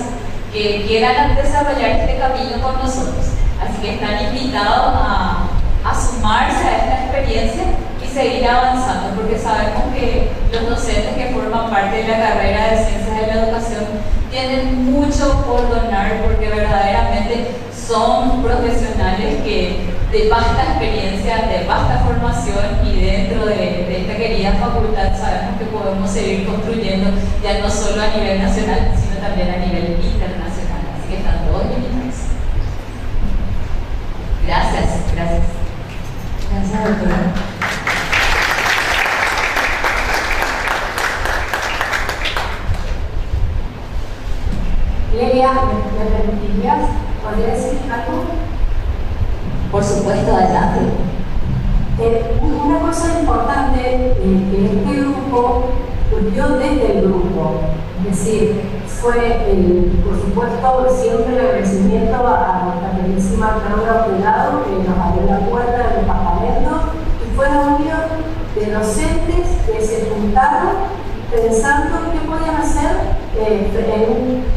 que quieran desarrollar este camino con nosotros. Así que están invitados a sumarse a esta experiencia y seguir avanzando, porque sabemos que los docentes que forman parte de la carrera de Ciencias de la Educación tienen mucho por donar, porque verdaderamente son profesionales que de vasta experiencia, de vasta formación, y dentro de esta querida facultad sabemos que podemos seguir construyendo ya no solo a nivel nacional, sino también a nivel internacional. Así que están todos invitados. Gracias, gracias. Gracias, doctora. Leia, ¿me permitirías? ¿Podría decir algo? Por supuesto, adelante. Una cosa importante que este grupo surgió desde el grupo, es decir, fue, por supuesto, siempre el agradecimiento a nuestra queridísima Claudia Ortega, que nos abrió la puerta del departamento, y fue la unión de docentes que se juntaron pensando qué podían hacer,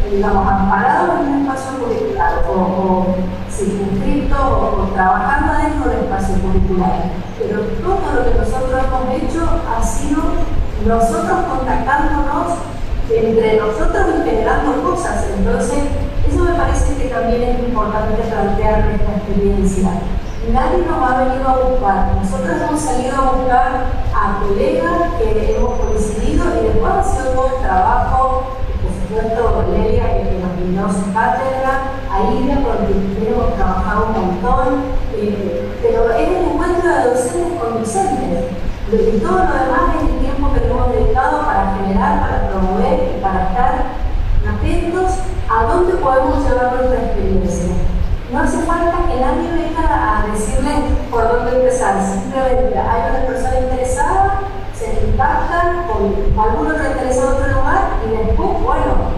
digamos, amparados en un espacio curricular o circunscrito o trabajando dentro del espacio curricular. Pero todo lo que nosotros hemos hecho ha sido nosotros contactándonos entre nosotros y generando cosas. Entonces, eso me parece que también es importante plantear nuestra experiencia. nadie nos ha venido a buscar. Nosotros hemos salido a buscar a colegas que hemos coincidido y después ha sido todo el trabajo, por supuesto, Valeria, que nos brindó su cátedra, a Iria, con quien hemos trabajado un montón, pero es el encuentro de docentes con docentes. Y todo lo demás es el tiempo que hemos dedicado para generar, para promover y para estar atentos a dónde podemos llevar nuestra experiencia. No hace falta que nadie venga a decirle por dónde empezar, simplemente hay una persona interesada, se impacta con algún otro interesado en otro lugar y después, bueno,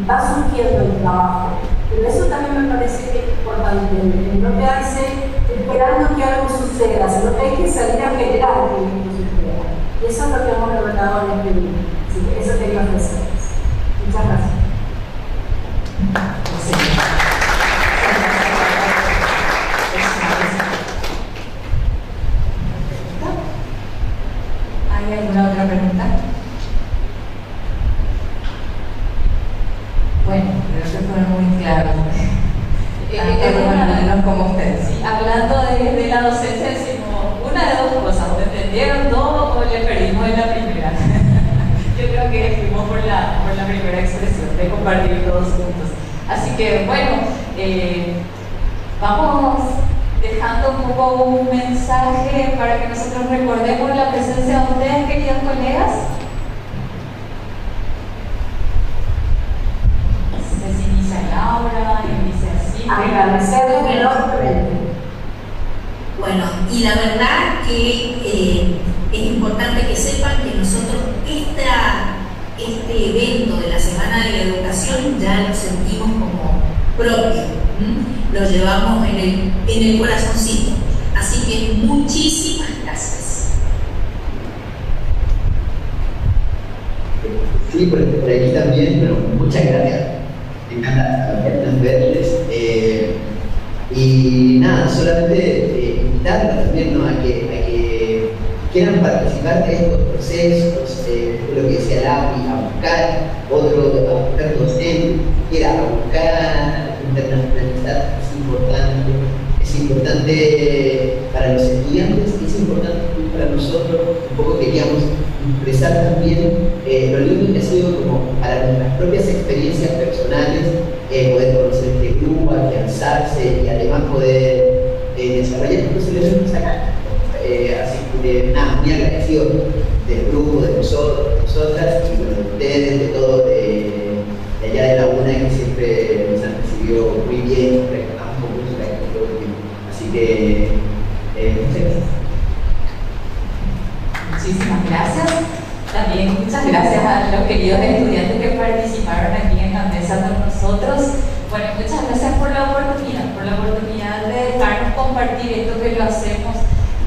va surgiendo el trabajo. Pero eso también me parece que es importante, no quedarse esperando que algo suceda, sino que hay que salir a generar que esto suceda. Y eso es lo que hemos logrado en este día. Así que eso quería ofrecerles. Muchas gracias. ¿Hay alguna otra pregunta? Bueno, creo que fueron muy claros. Como ustedes. Sí, hablando de la docencia, decimos una de dos cosas: o entendieron todo o le perdimos en la primera. Yo creo que fuimos por la primera expresión de compartir todos juntos. Así que bueno, vamos dejando un poco un mensaje para que nosotros recordemos la presencia de ustedes, queridos colegas. Se inicia Laura y dice así. Agradecerles enormemente. Bueno, y la verdad que es importante que sepan que nosotros este evento de la Semana de la Educación ya lo sentimos como propio, lo llevamos en el corazoncito. Así que muchísimas gracias. Sí, por aquí también, pero muchas gracias. Me encanta verles. Y nada, solamente invitarlos también, ¿no?, a que quieran participar de estos procesos, lo que decía Laura, a buscar docentes, quiera a buscar internacionalizar, es importante para los estudiantes, es importante para nosotros. Un poco queríamos expresar también lo lindo que ha sido como para nuestras propias experiencias personales, poder conocer este grupo, afianzarse y además poder desarrollar estos elementos acá. Así que nada, muy agradecido del grupo, de nosotras y bueno, de ustedes, de todo, de allá de la UNA, que siempre nos han recibido muy bien, recordamos con mucho cariño todo el tiempo. Así que muchas gracias. Muchísimas gracias. También muchas gracias a los queridos estudiantes que participaron aquí en la mesa con nosotros. Bueno, muchas gracias por la oportunidad de dejarnos compartir esto que lo hacemos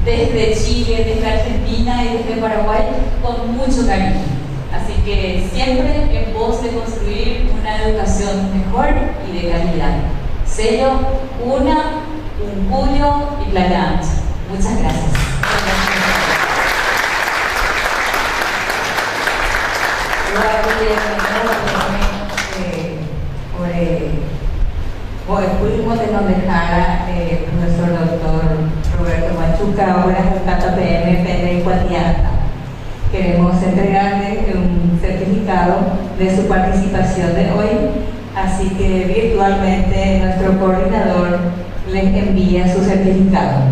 desde Chile, desde Argentina y desde Paraguay con mucho cariño. Así que siempre en pos de construir una educación mejor y de calidad. Sello, UNA, Uncuyo y Playa Ancha. Muchas gracias. Hoy pudimos de nos dejara nuestro doctor Roberto Machuca, ahora en KPM, PN y Cuatianta. Queremos entregarle un certificado de su participación de hoy, así que virtualmente nuestro coordinador les envía su certificado.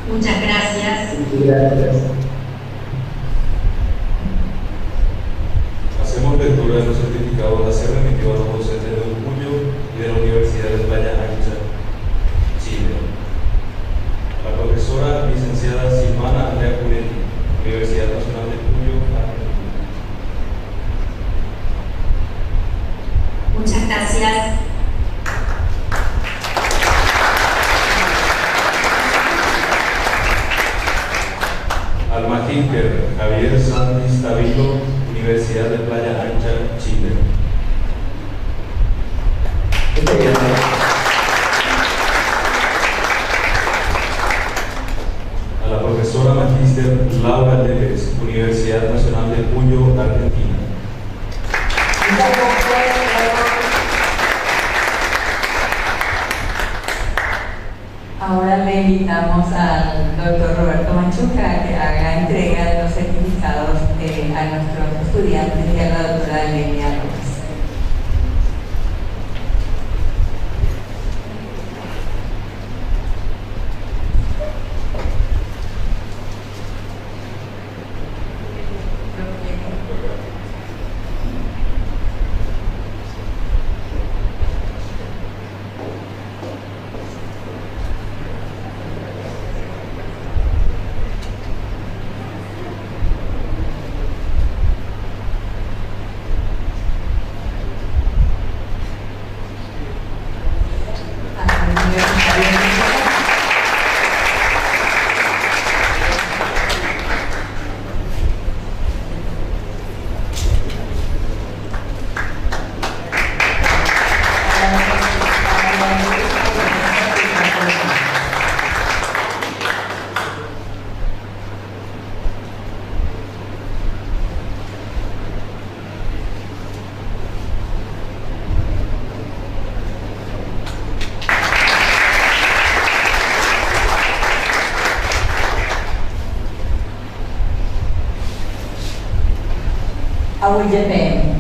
Muchas gracias. Gracias. Hacemos lectura de los certificados a ser remitidos a los docentes de Uncuyo y de la Universidad de Playa Ancha, Chile. A la profesora licenciada Silvana Andrea Cunetti, Universidad Nacional de Uncuyo, Argentina. Muchas gracias. Al magíster Javier Santis Tavillo, Universidad de Playa Ancha, Chile. A la profesora magíster Laura Lépez, Universidad Nacional de Cuyo, Argentina. Ahora le invitamos al doctor Roberto Machuca a que haga entrega de los certificados a nuestros estudiantes y a la doctora Lenia López. Our Japan.